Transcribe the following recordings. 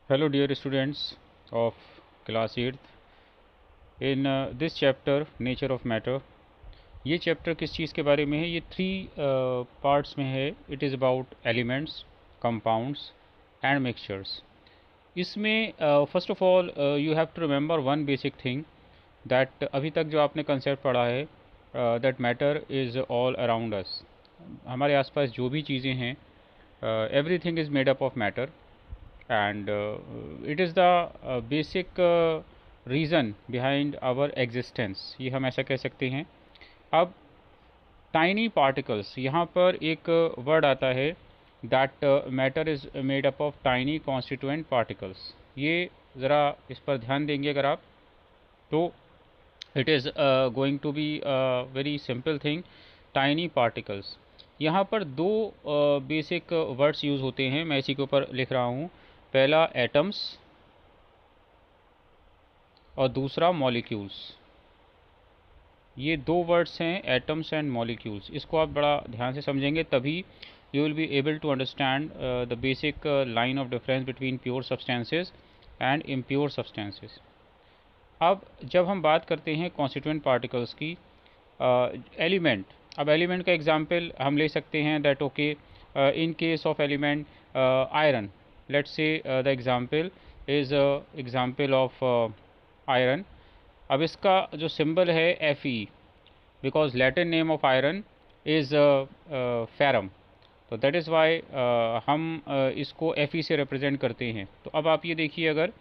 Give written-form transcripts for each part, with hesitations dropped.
Hello dear students of class 8th. In this chapter nature of matter, ये chapter किस चीज़ के बारे में है? ये थ्री पार्ट्स में है. It is about elements, compounds and mixtures. इसमें first of all you have to remember one basic thing that अभी तक जो आपने कंसेप्ट पढ़ा है, that matter is all around us. हमारे आसपास जो भी चीज़ें हैं, everything is made up of matter and it is the basic reason behind our existence. ये हम ऐसा कह सकते हैं. अब टाइनी पार्टिकल्स, यहाँ पर एक वर्ड आता है that matter is made up of tiny constituent particles. ये ज़रा इस पर ध्यान देंगे अगर आप, तो it is going to be very simple thing. Tiny particles, यहाँ पर दो बेसिक वर्ड्स यूज़ होते हैं. मैं इसी के ऊपर लिख रहा हूँ. पहला एटम्स और दूसरा मॉलिक्यूल्स. ये दो वर्ड्स हैं, एटम्स एंड मॉलिक्यूल्स. इसको आप बड़ा ध्यान से समझेंगे तभी you will be able to understand the basic line of difference between pure substances and impure substances. अब जब हम बात करते हैं कॉन्स्टिट्यूएंट पार्टिकल्स की, एलिमेंट, अब एलिमेंट का एग्जांपल हम ले सकते हैं that okay, in case of element iron, let's say the example is example of iron. अब इसका जो सिंबल है Fe, because Latin name of iron is ferrum, तो that is why हम इसको Fe से represent करते हैं. तो अब आप ये देखिए, अगर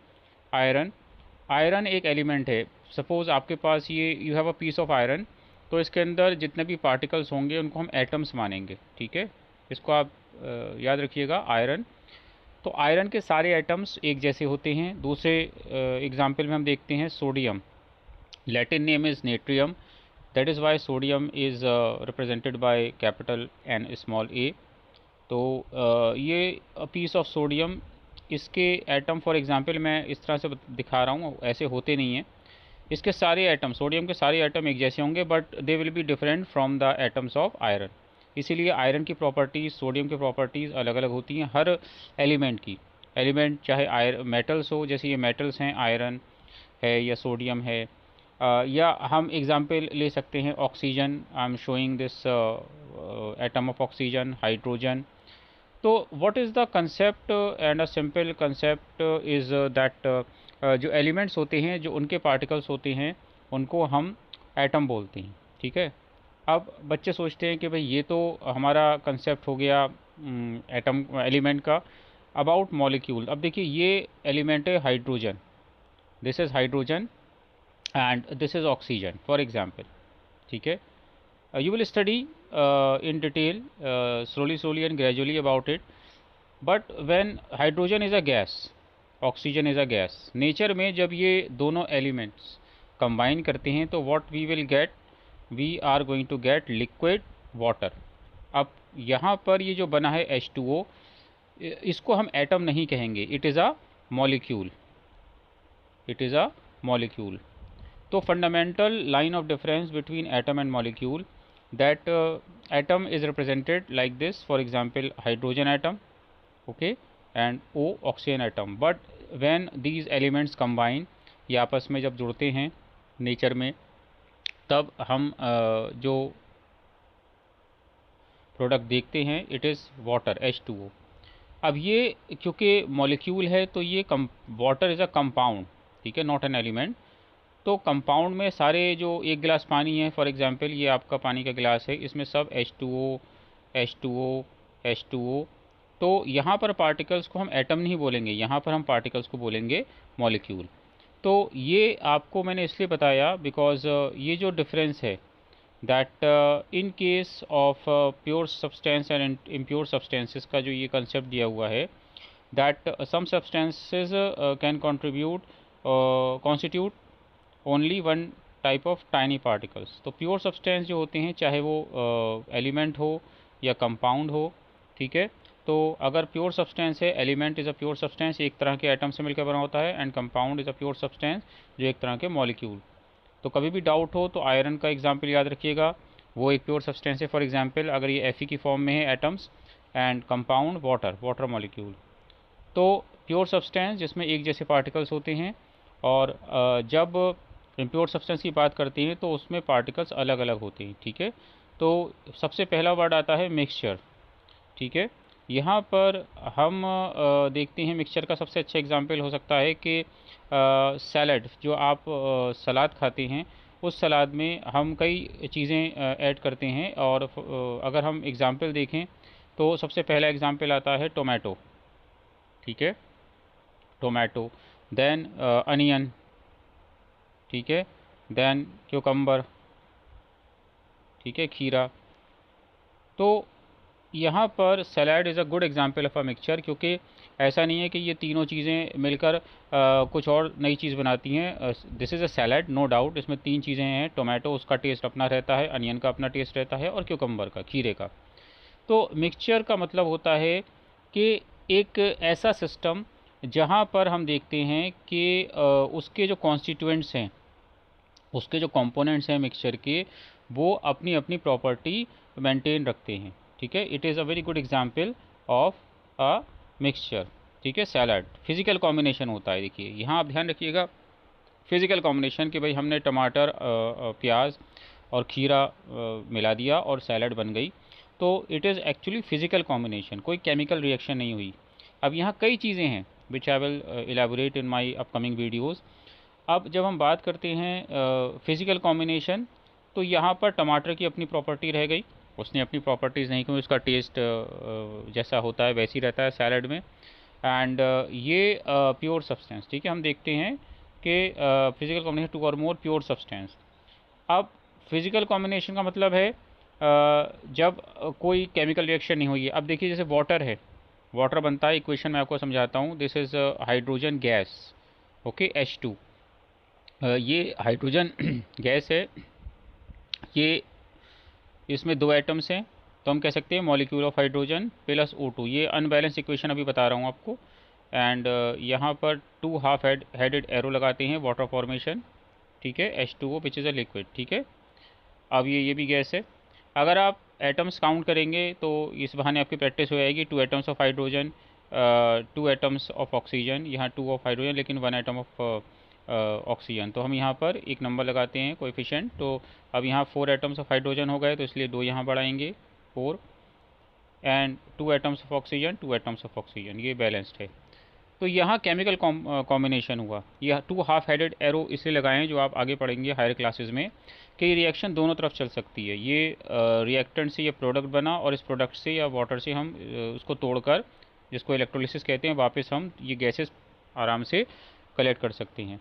आयरन एक एलिमेंट है, सपोज़ आपके पास ये you have a piece of iron, तो इसके अंदर जितने भी पार्टिकल्स होंगे उनको हम एटम्स मानेंगे. ठीक है, इसको आप याद रखिएगा. आयरन, तो आयरन के सारे एटम्स एक जैसे होते हैं. दूसरे एग्जाम्पल में हम देखते हैं sodium. Latin name is natrium, that is why sodium is represented by capital N small a. तो ये पीस ऑफ सोडियम, इसके एटम फॉर एग्जांपल मैं इस तरह से दिखा रहा हूँ, ऐसे होते नहीं हैं. इसके सारे एटम, सोडियम के सारे एटम एक जैसे होंगे, but they will be different from the atoms of iron. इसीलिए आयरन की प्रॉपर्टीज़, सोडियम की प्रॉपर्टीज़ अलग अलग होती हैं हर एलिमेंट की. एलिमेंट चाहे आयरन मेटल्स हो, जैसे ये मेटल्स हैं, आयरन है या सोडियम है, या हम एग्जांपल ले सकते हैं oxygen. I am showing this atom of oxygen, hydrogen. तो what is the concept, and a simple concept is that जो एलिमेंट्स होते हैं, जो उनके पार्टिकल्स होते हैं, उनको हम एटम बोलते हैं. ठीक है. अब बच्चे सोचते हैं कि भाई ये तो हमारा कंसेप्ट हो गया एटम एलिमेंट का. अबाउट मॉलिक्यूल, अब देखिए ये एलिमेंट है hydrogen, this is hydrogen and this is oxygen for example. ठीक है. You will study in detail, slowly and gradually about it. But when hydrogen is a gas, oxygen is a gas, nature में जब ये दोनों elements combine करते हैं तो what we will get, we are going to get liquid water. अब यहाँ पर ये जो बना है H2O, इसको हम एटम नहीं कहेंगे, it is a molecule, it is a molecule. तो fundamental line of difference between atom and molecule, that atom is represented like this, for example hydrogen atom, okay, and O oxygen atom. But when these elements combine, ये आपस में जब जुड़ते हैं nature में, तब हम जो प्रोडक्ट देखते हैं इट इज़ वाटर, H2O. अब ये क्योंकि मॉलिक्यूल है तो ये वाटर इज़ अ कंपाउंड, ठीक है, नॉट एन एलिमेंट. तो कंपाउंड में सारे जो एक गिलास पानी है, फॉर एग्जांपल ये आपका पानी का गिलास है, इसमें सब H2O H2O H2O. तो यहाँ पर पार्टिकल्स को हम एटम नहीं बोलेंगे, यहाँ पर हम पार्टिकल्स को बोलेंगे मॉलिक्यूल. तो ये आपको मैंने इसलिए बताया बिकॉज ये जो डिफरेंस है that in case of pure substance and impure substances का जो ये कंसेप्ट दिया हुआ है, that some substances can constitute only one type of tiny particles. तो प्योर सब्सटेंस जो होते हैं, चाहे वो एलिमेंट हो या कंपाउंड हो, ठीक है. तो अगर प्योर सब्सटेंस है, element is a pure substance, एक तरह के एटम से मिलकर बना होता है, and compound is a pure substance जो एक तरह के मॉलिक्यूल. तो कभी भी डाउट हो तो आयरन का एग्जाम्पल याद रखिएगा, वो एक प्योर सब्सटेंस है. फॉर एग्जाम्पल अगर ये Fe की फॉर्म में है atoms, and compound water, water molecule. तो प्योर सब्सटेंस जिसमें एक जैसे पार्टिकल्स होते हैं, और जब इम्प्योर सब्सटेंस की बात करते हैं तो उसमें पार्टिकल्स अलग अलग होते हैं। ठीक है, तो सबसे पहला वर्ड आता है मिक्सचर। ठीक है, यहाँ पर हम देखते हैं मिक्सचर का सबसे अच्छा एग्जांपल हो सकता है कि सैलड, जो आप सलाद खाते हैं, उस सलाद में हम कई चीज़ें ऐड करते हैं। और अगर हम एग्जांपल देखें तो सबसे पहला एग्जांपल आता है टोमेटो। ठीक है, टोमेटो, देन अनियन, ठीक है, देन क्यूकम्बर, ठीक है, खीरा। तो यहाँ पर salad is a good example of a mixture, क्योंकि ऐसा नहीं है कि ये तीनों चीज़ें मिलकर कुछ और नई चीज़ बनाती हैं। This is a salad, no doubt. इसमें तीन चीज़ें हैं, टोमेटो उसका टेस्ट अपना रहता है, अनियन का अपना टेस्ट रहता है, और क्यूकम्बर का, खीरे का। तो मिक्सचर का मतलब होता है कि एक ऐसा सिस्टम जहाँ पर हम देखते हैं कि उसके जो कॉन्स्टिट्यूएंट्स हैं, उसके जो कंपोनेंट्स हैं मिक्सचर के, वो अपनी अपनी प्रॉपर्टी मेंटेन रखते हैं। ठीक है, it is a very good example of a mixture. ठीक है, सैलड फिजिकल कॉम्बिनेशन होता है। देखिए यहाँ आप ध्यान रखिएगा, फिजिकल कॉम्बिनेशन कि भाई हमने टमाटर, प्याज और खीरा मिला दिया और सैलड बन गई। तो it is actually physical combination, कोई केमिकल रिएक्शन नहीं हुई। अब यहाँ कई चीज़ें हैं which I will elaborate in my upcoming videos. अब जब हम बात करते हैं फिज़िकल कॉम्बिनेशन, तो यहाँ पर टमाटर की अपनी प्रॉपर्टी रह गई, उसने अपनी प्रॉपर्टीज़ नहीं, क्योंकि उसका टेस्ट जैसा होता है वैसे ही रहता है सैलड में। एंड ये प्योर सब्सटेंस। ठीक है, हम देखते हैं कि physical combination to or more pure substance. अब फिजिकल कॉम्बिनेशन का मतलब है जब कोई केमिकल रिएक्शन नहीं हुई है। अब देखिए जैसे वाटर है, वाटर बनता है, इक्वेशन मैं आपको समझाता हूँ। This is hydrogen gas, okay, H2। ये हाइड्रोजन गैस है, ये इसमें दो एटम्स हैं, तो हम कह सकते हैं molecule of hydrogen plus O2। ये अनबैलेंस इक्वेशन अभी बता रहा हूँ आपको। एंड यहाँ पर टू हाफ हेडेड एरो लगाते हैं, वाटर फॉर्मेशन। ठीक है, H2O which is a liquid. ठीक है, अब ये भी गैस है। अगर आप एटम्स काउंट करेंगे तो इस बहाने आपकी प्रैक्टिस हो जाएगी। Two atoms of hydrogen, two atoms of oxygen, यहाँ टू ऑफ हाइड्रोजन लेकिन वन एटम ऑफ ऑक्सीजन। तो हम यहाँ पर एक नंबर लगाते हैं कोएफिशिएंट। तो अब यहाँ 4 एटम्स ऑफ हाइड्रोजन हो गए, तो इसलिए 2 यहाँ बढ़ाएंगे, 4, and 2 atoms of oxygen, 2 atoms of oxygen, ये बैलेंस्ड है। तो यहाँ केमिकल कॉम्बिनेशन हुआ। यह टू हाफ हेडेड एरो इसलिए लगाए हैं, जो आप आगे पढ़ेंगे हायर क्लासेस में, कि ये रिएक्शन दोनों तरफ चल सकती है। ये रिएक्टेंट से ये प्रोडक्ट बना, और इस प्रोडक्ट से या वाटर से हम उसको तोड़कर, जिसको इलेक्ट्रोलिसिस कहते हैं, वापस हम ये गैसेस आराम से कलेक्ट कर सकते हैं।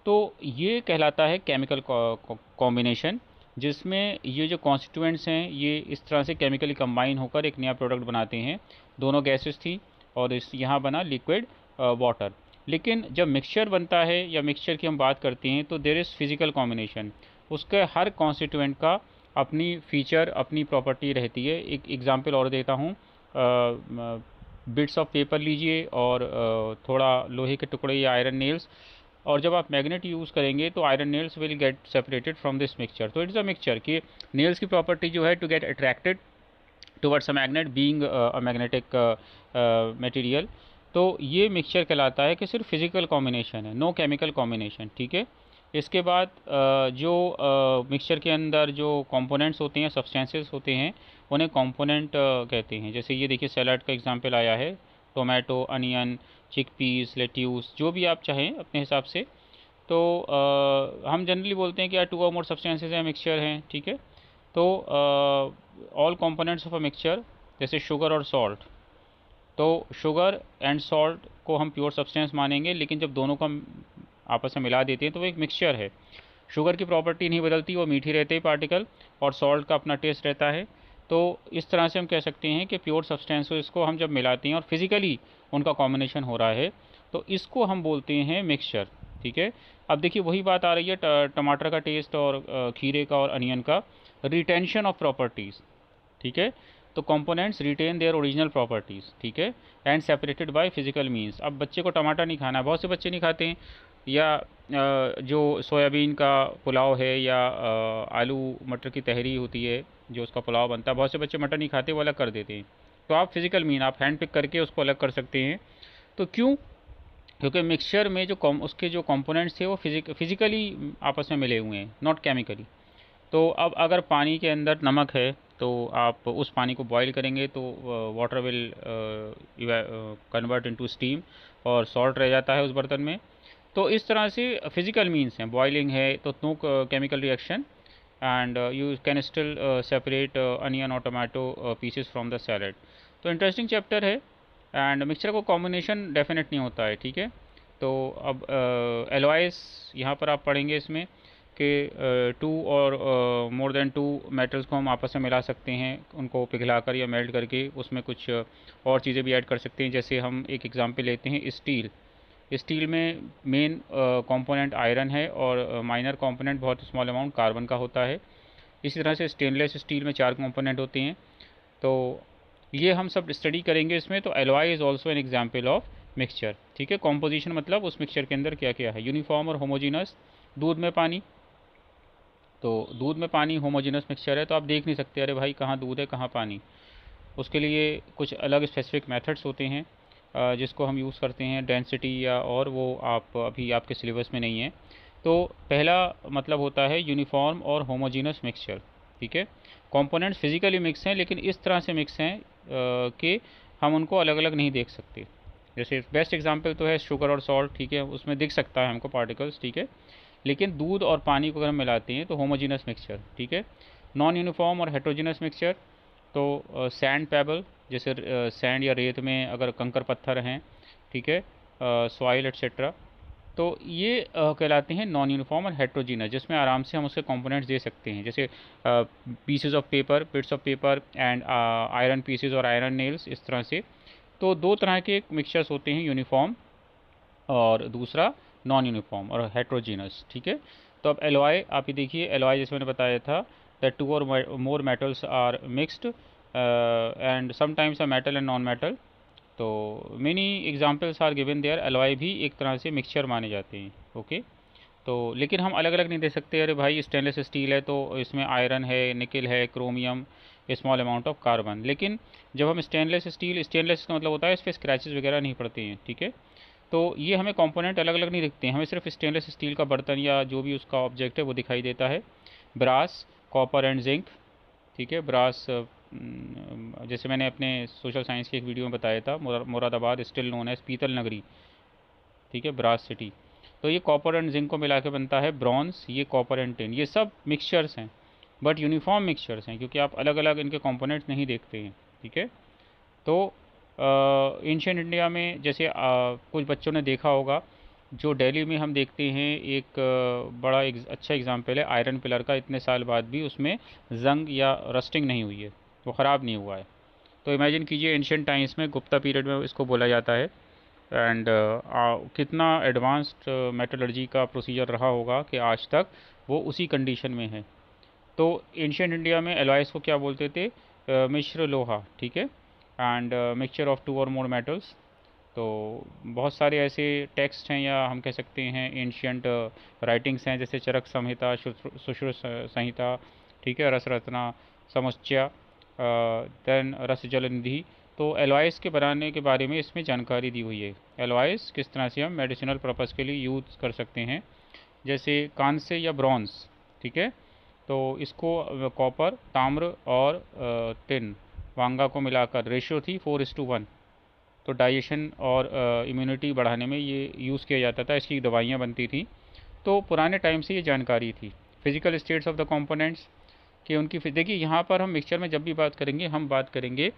तो ये कहलाता है केमिकल कॉम्बिनेशन, जिसमें ये जो कॉन्स्टिट्यूएंट्स हैं ये इस तरह से केमिकली कंबाइन होकर एक नया प्रोडक्ट बनाते हैं। दोनों गैसेस थी और इस यहाँ बना लिक्विड वाटर। लेकिन जब मिक्सचर बनता है या मिक्सचर की हम बात करते हैं तो देयर इज़ फिजिकल कॉम्बिनेशन। उसके हर कॉन्स्टिट्यूएंट का अपनी फीचर, अपनी प्रॉपर्टी रहती है। एक एग्जांपल और देता हूँ, बिट्स ऑफ पेपर लीजिए और थोड़ा लोहे के टुकड़े या आयरन नेल्स, और जब आप मैग्नेट यूज़ करेंगे तो iron nails will get separated from this mixture. तो इट्स अ मिक्सचर कि नेल्स की प्रॉपर्टी जो है to get attracted towards a magnet, being a magnetic material. तो ये मिक्सचर कहलाता है कि सिर्फ फिजिकल कॉम्बिनेशन है, नो केमिकल कॉम्बिनेशन। ठीक है, इसके बाद जो मिक्सचर के अंदर जो कंपोनेंट्स होते हैं, सब्सटेंसेस होते हैं, उन्हें कंपोनेंट कहते हैं। जैसे ये देखिए सैलड का एग्जांपल आया है, टोमेटो, अनियन, चिकपीस, लेट्यूस, जो भी आप चाहें अपने हिसाब से। तो हम जनरली बोलते हैं कि यार टू और मोर सब्सटेंसेस हैं, मिक्सचर हैं। ठीक है, तो all components of a mixture, जैसे शुगर और सॉल्ट, तो शुगर एंड सॉल्ट को हम प्योर सब्सटेंस मानेंगे, लेकिन जब दोनों को हम आपस में मिला देते हैं तो वो एक मिक्सचर है। शुगर की प्रॉपर्टी नहीं बदलती, वो मीठी रहते ही पार्टिकल, और सॉल्ट का अपना टेस्ट रहता है। तो इस तरह से हम कह सकते हैं कि प्योर सब्सटेंस इसको हम जब मिलाते हैं और फिजिकली उनका कॉम्बिनेशन हो रहा है, तो इसको हम बोलते हैं मिक्सचर। ठीक है, अब देखिए वही बात आ रही है टमाटर का टेस्ट और खीरे का और अनियन का, रिटेंशन ऑफ प्रॉपर्टीज़। ठीक है, तो components retain their original properties. ठीक है, and separated by physical means. अब बच्चे को टमाटर नहीं खाना है, बहुत से बच्चे नहीं खाते हैं, या जो सोयाबीन का पुलाव है या आलू मटर की तहरी होती है जो उसका पुलाव बनता है, बहुत से बच्चे मटर नहीं खाते, वो अलग कर देते हैं। तो आप फिजिकल मीन, आप हैंड पिक करके उसको अलग कर सकते हैं। तो क्यों? क्योंकि मिक्सचर में जो उसके जो कंपोनेंट्स थे वो फिजिकली आपस में मिले हुए हैं, नॉट केमिकली। तो अब अगर पानी के अंदर नमक है तो आप उस पानी को बॉईल करेंगे तो water will convert into steam और सॉल्ट रह जाता है उस बर्तन में। तो इस तरह से फिजिकल मीन्स हैं, बॉइलिंग है तो no chemical reaction, and you can still separate onion और tomato pieces from the salad. तो इंटरेस्टिंग चैप्टर है, एंड मिक्सचर को कॉम्बिनेशन डेफिनेट नहीं होता है, ठीक है। तो अब एलॉयस यहाँ पर आप पढ़ेंगे इसमें कि to or more than to metals को हम आपस में मिला सकते हैं, उनको पिघलाकर या मेल्ट करके उसमें कुछ और चीज़ें भी ऐड कर सकते हैं। जैसे हम एक एग्जांपल लेते हैं स्टील। स्टील में मेन कंपोनेंट आयरन है और माइनर कंपोनेंट बहुत स्मॉल अमाउंट कार्बन का होता है। इसी तरह से स्टेनलेस स्टील में 4 कंपोनेंट होते हैं। तो ये हम सब स्टडी करेंगे इसमें। तो alloy is also an example of mixture, ठीक है। कॉम्पोजिशन मतलब उस मिक्सचर के अंदर क्या क्या है। यूनिफॉर्म और होमोजीनस, दूध में पानी, तो दूध में पानी होमोजीनस मिक्सचर है, तो आप देख नहीं सकते अरे भाई कहाँ दूध है कहाँ पानी। उसके लिए कुछ अलग स्पेसिफिक मेथड्स होते हैं जिसको हम यूज़ करते हैं, डेंसिटी या और, वो आप अभी आपके सिलेबस में नहीं है। तो पहला मतलब होता है यूनिफॉर्म और होमोजीनस मिक्सचर, ठीक है। कंपोनेंट्स फिजिकली मिक्स हैं लेकिन इस तरह से मिक्स हैं कि हम उनको अलग अलग नहीं देख सकते। जैसे बेस्ट एग्जांपल तो है शुगर और सॉल्ट, ठीक है, उसमें दिख सकता है हमको पार्टिकल्स, ठीक है। लेकिन दूध और पानी को अगर हम मिलाते हैं तो होमोजीनस मिक्सचर, ठीक है। नॉन यूनिफॉर्म और हेट्रोजीनस मिक्सचर, तो सैंड पेबल, जैसे सैंड या रेत में अगर कंकर पत्थर हैं, ठीक है, सॉइल एट्सेट्रा, तो ये कहलाते हैं नॉन यूनिफॉर्म और हेट्रोजीनस, जिसमें आराम से हम उसके कंपोनेंट्स दे सकते हैं। जैसे pieces of paper, bits of paper and iron pieces और आयरन नेल्स, इस तरह से। तो दो तरह के मिक्सचर्स होते हैं, यूनिफॉर्म और दूसरा नॉन यूनिफॉर्म और हेट्रोजीनस, ठीक है। तो अब एलॉय आप ये देखिए, एलॉय जैसे मैंने बताया था that two or more metals are mixed and sometimes a metal and non metal. तो many examples are given there. Alloy भी एक तरह से मिक्सचर माने जाते हैं, ओके। तो लेकिन हम अलग अलग नहीं दे सकते, अरे भाई स्टेनलेस स्टील है तो इसमें आयरन है, निकल है, chromium, small amount of carbon. लेकिन जब हम स्टेनलेस स्टील, स्टेनलेस का मतलब होता है इस पर स्क्रैचेस वगैरह नहीं पड़ते हैं, ठीक है। तो ये हमें कंपोनेंट अलग अलग नहीं दिखते हैं, हमें सिर्फ स्टेनलेस स्टील का बर्तन या जो भी उसका ऑब्जेक्ट है वो दिखाई देता है। ब्रास, कॉपर एंड जिंक, ठीक है। ब्रास जैसे मैंने अपने सोशल साइंस की एक वीडियो में बताया था, मुरादाबाद स्टिल नोन एज पीतल नगरी, ठीक है, ब्रास सिटी। तो ये कॉपर एंड जिंक को मिला के बनता है ब्रॉन्ज, ये कॉपर एंड टिन। ये सब मिक्सचर्स हैं बट यूनिफॉर्म मिक्सचर्स हैं क्योंकि आप अलग अलग इनके कंपोनेंट्स नहीं देखते हैं, ठीक है। तो एंशियंट इंडिया में जैसे कुछ बच्चों ने देखा होगा, जो दिल्ली में हम देखते हैं एक बड़ा अच्छा एग्जांपल है आयरन पिलर का, इतने साल बाद भी उसमें जंग या रस्टिंग नहीं हुई है, वो ख़राब नहीं हुआ है। तो इमेजिन कीजिए एंशियंट टाइम्स में, गुप्ता पीरियड में इसको बोला जाता है। एंड कितना एडवांस्ड मेटलर्जी का प्रोसीजर रहा होगा कि आज तक वो उसी कंडीशन में है। तो एंशियंट इंडिया में एलॉयस को क्या बोलते थे, मिश्र लोहा, ठीक है, and mixture of to or more metals. तो बहुत सारे ऐसे टेक्स्ट हैं या हम कह सकते हैं एंशियंट राइटिंग्स हैं, जैसे चरक संहिता, सुश्रुत संहिता, ठीक है, रस रत्ना, समुच्चय, देन रस जल निधि। तो एलॉयस के बनाने के बारे में इसमें जानकारी दी हुई है। एलॉयस किस तरह से हम मेडिसिनल पर्पज़ के लिए यूज़ कर सकते हैं, जैसे कांस्य या ब्रॉन्ज, ठीक है। तो इसको कॉपर, ताम्र और टिन, वांगा को मिलाकर रेशियो थी 4:1। तो डाइजेशन और इम्यूनिटी बढ़ाने में ये यूज़ किया जाता था, इसकी दवाइयाँ बनती थी। तो पुराने टाइम से ये जानकारी थी। Physical states of the components कि उनकी देखिए यहाँ पर हम मिक्सचर में जब भी बात करेंगे हम बात करेंगे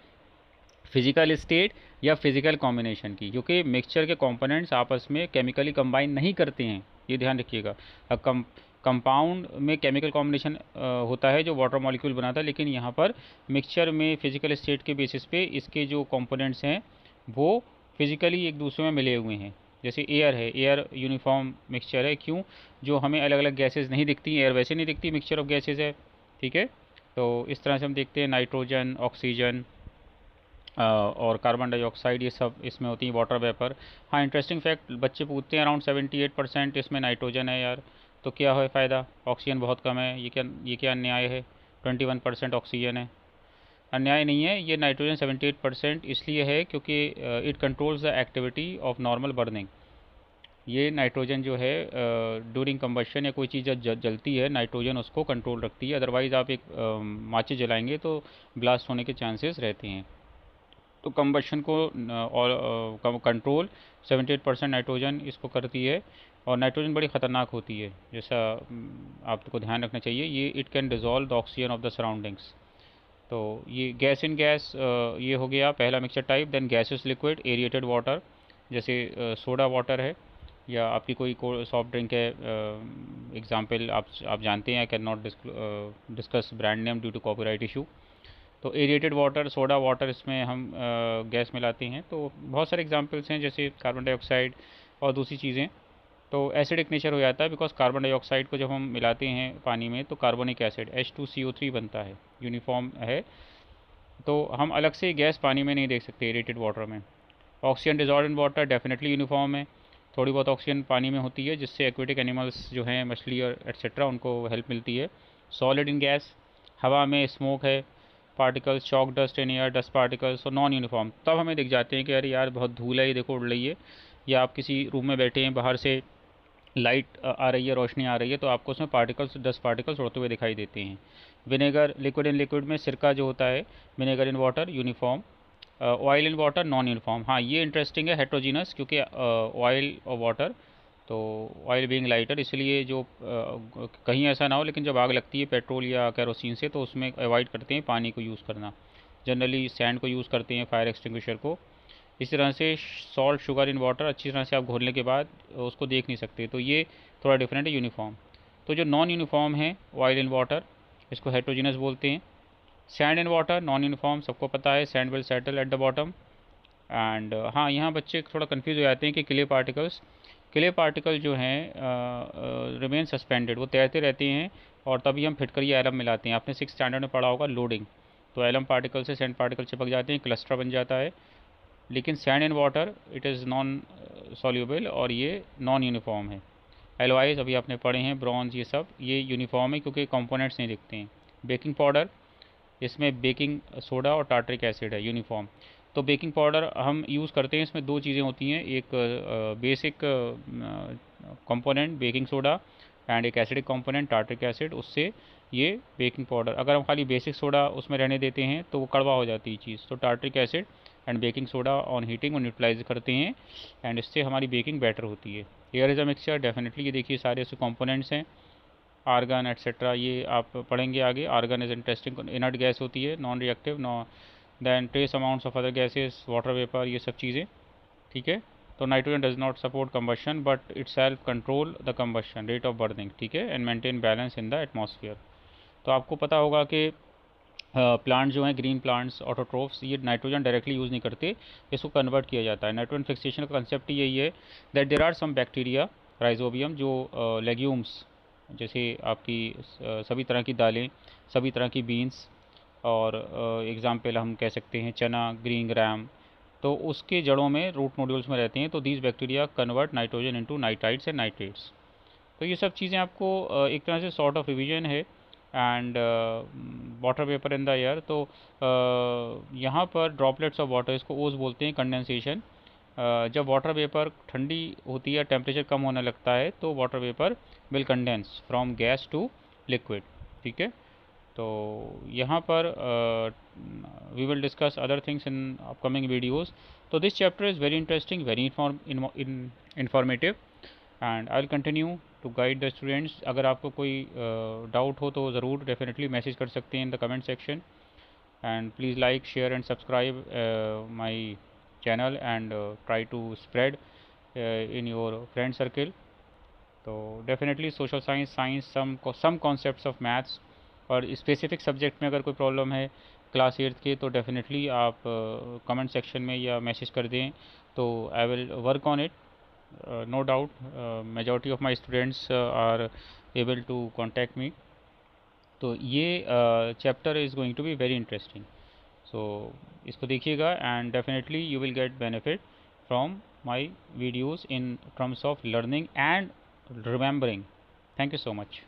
फिजिकल स्टेट या फिजिकल कॉम्बिनेशन की, क्योंकि मिक्सचर के कंपोनेंट्स आपस में केमिकली कंबाइन नहीं करते हैं, ये ध्यान रखिएगा। कंपाउंड में केमिकल कॉम्बिनेशन होता है जो वाटर मॉलिक्यूल बनाता है, लेकिन यहाँ पर मिक्सचर में फिजिकल स्टेट के बेसिस पे इसके जो कंपोनेंट्स हैं वो फिजिकली एक दूसरे में मिले हुए हैं। जैसे एयर है, एयर यूनिफॉर्म मिक्सचर है, क्यों, जो हमें अलग अलग गैसेज नहीं दिखती, एयर वैसे नहीं दिखती, मिक्सचर ऑफ गैसेज है, ठीक है। तो इस तरह से हम देखते हैं नाइट्रोजन, ऑक्सीजन और कार्बन डाइऑक्साइड, ये सब इसमें होती है, वाटर वेपर। हाँ, इंटरेस्टिंग फैक्ट बच्चे पूछते हैं, अराउंड 78% इसमें नाइट्रोजन है यार, तो क्या है फ़ायदा, ऑक्सीजन बहुत कम है, ये क्या अन्याय है, 21% ऑक्सीजन है। अन्याय नहीं है, ये नाइट्रोजन 78% इसलिए है क्योंकि it controls the activity of normal burning. ये नाइट्रोजन जो है ड्यूरिंग कंबशन या कोई चीज़ जब जलती है नाइट्रोजन उसको कंट्रोल रखती है, अदरवाइज़ आप एक माचिस जलाएंगे तो ब्लास्ट होने के चांसेस रहते हैं। तो कंबशन को और कंट्रोल 78% नाइट्रोजन इसको करती है। और नाइट्रोजन बड़ी ख़तरनाक होती है, जैसा आपको ध्यान रखना चाहिए। ये it can dissolve the oxygen of the surroundings. तो ये गैस इन गैस, ये हो गया पहला mixture type. Then gases liquid, aerated water, जैसे सोडा वाटर है या आपकी कोई सॉफ्ट ड्रिंक है। एग्जांपल आप जानते हैं, I can not discuss brand name due to copyright issue. तो एरिएटेड वाटर, सोडा वाटर, इसमें हम गैस मिलाते हैं। तो बहुत सारे एग्जांपल्स हैं, जैसे कार्बन डाइऑक्साइड और दूसरी चीज़ें। तो एसिडिक नेचर हो जाता है, बिकॉज कार्बन डाइऑक्साइड को जब हम मिलाते हैं पानी में तो कार्बोनिक एसिड H2CO3 बनता है, यूनिफॉर्म है। तो हम अलग से गैस पानी में नहीं देख सकते एरिएटेड वाटर में। Oxygen dissolve in water definitely uniform है। थोड़ी बहुत ऑक्सीजन पानी में होती है, जिससे एक्वेटिक एनिमल्स जो हैं, मछली और एट्सेट्रा, उनको हेल्प मिलती है। सॉलिड इन गैस, हवा में स्मोक है, particles, chalk dust in air, dust particles. और नॉन यूनिफॉर्म तब हमें दिख जाते हैं कि अरे यार बहुत धूल है, ये देखो उड़ रही है। या आप किसी रूम में बैठे हैं, बाहर से लाइट आ रही है, रोशनी आ रही है, तो आपको उसमें पार्टिकल्स, डस्ट पार्टिकल्स उड़ते हुए दिखाई देते हैं। विनेगर, लिक्विड इन लिक्विड में सिरका जो होता है, vinegar in water uniform, oil in water non uniform. हाँ, ये इंटरेस्टिंग है, हेट्रोजीनस, क्योंकि ऑयल और वाटर, तो ऑयल बीइंग लाइटर, इसलिए जो कहीं ऐसा ना हो, लेकिन जब आग लगती है पेट्रोल या केरोसिन से, तो उसमें अवॉइड करते हैं पानी को यूज़ करना। जनरली सैंड को यूज़ करते हैं, फायर एक्सटिंग्विशर को। इस तरह से सॉल्ट, शुगर इन वाटर, अच्छी तरह से आप घोलने के बाद उसको देख नहीं सकते, तो ये थोड़ा डिफरेंट है यूनिफॉर्म। तो जो नॉन यूनिफॉर्म है, ऑयल इन वाटर, इसको हेट्रोजीनस बोलते हैं। Sand in water non uniform, सबको पता है, sand will settle at the bottom. And हाँ, यहाँ बच्चे थोड़ा कंफ्यूज हो जाते हैं कि क्ले पार्टिकल्स, क्ले पार्टिकल जो हैं रिमेन सस्पेंडेड, वो तैरते रहते हैं, और तभी हम फिटकरी एलम मिलाते हैं। आपने 6th स्टैंडर्ड में पढ़ा होगा लोडिंग। तो एलम पार्टिकल से सैंड पार्टिकल चिपक जाते हैं, क्लस्टर बन जाता है। लेकिन sand in water it is non soluble, और ये नॉन यूनिफॉर्म है। एलॉयज़ अभी आपने पढ़े हैं, ब्रॉन्ज, ये सब ये यूनिफॉर्म है क्योंकि कंपोनेंट्स नहीं दिखते हैं। बेकिंग पाउडर, इसमें बेकिंग सोडा और टार्टरिक एसिड है, यूनिफॉर्म। तो बेकिंग पाउडर हम यूज़ करते हैं, इसमें दो चीज़ें होती हैं, एक basic component baking soda and एक एसिडिक कंपोनेंट टार्टरिक एसिड, उससे ये बेकिंग पाउडर। अगर हम खाली बेसिक सोडा उसमें रहने देते हैं तो वो कड़वा हो जाती है चीज़। तो tartaric acid and baking soda on heating और न्यूट्रलाइज करते हैं, एंड इससे हमारी बेकिंग बेटर होती है। Air is a mixture, definitely ये देखिए सारे इसके कॉम्पोनेंट्स हैं, आर्गन एट्सेट्रा, ये आप पढ़ेंगे आगे। Argon is interesting, inert gas होती है, non reactive, no. Then trace amounts of other gases, water vapour, ये सब चीज़ें, ठीक है। तो nitrogen does not support combustion but it self control the combustion rate of burning, ठीक है, and maintain balance in the atmosphere. तो आपको पता होगा कि प्लांट जो हैं, ग्रीन प्लांट्स, ऑटोट्रोफ्स, ये नाइट्रोजन डायरेक्टली यूज़ नहीं करते, इसको कन्वर्ट किया जाता है। नाइट्रोजन फिक्सेशन का कंसेप्ट यही है that there are some bacteria, rhizobium, जो लेग्यूम्स, जैसे आपकी सभी तरह की दालें, सभी तरह की बीन्स, और एग्जांपल हम कह सकते हैं चना, ग्रीन ग्राम, तो उसके जड़ों में, रूट नोड्यूल्स में रहते हैं। तो these bacteria convert nitrogen into nitrites and nitrates. तो ये सब चीज़ें आपको एक तरह से सॉर्ट ऑफ रिवीजन है। And water vapour in the air, तो यहाँ पर ड्रॉपलेट्स ऑफ वाटर, इसको ओस बोलते हैं, कंडेंसेशन। जब वाटर वेपर ठंडी होती है, टेम्परेचर कम होने लगता है, तो water vapour will condense from gas to liquid, ठीक है। तो यहाँ पर we will discuss other things in upcoming videos. तो this chapter is very interesting, very informative, and I will continue to guide the students. अगर आपको कोई doubt हो तो ज़रूर डेफिनेटली मैसेज कर सकते हैं in the comment section. And please like, share and subscribe my channel, and try to spread in your friend circle. तो definitely social science, science, some concepts of maths, और specific subject में अगर कोई problem है class 8th के, तो definitely आप comment section में या मैसेज कर दें, तो I will work on it. No doubt, majority of my students are able to contact me. तो ये chapter is going to be very interesting, so इसको देखिएगा, and definitely you will get benefit from my videos in terms of learning and remembering. Thank you so much.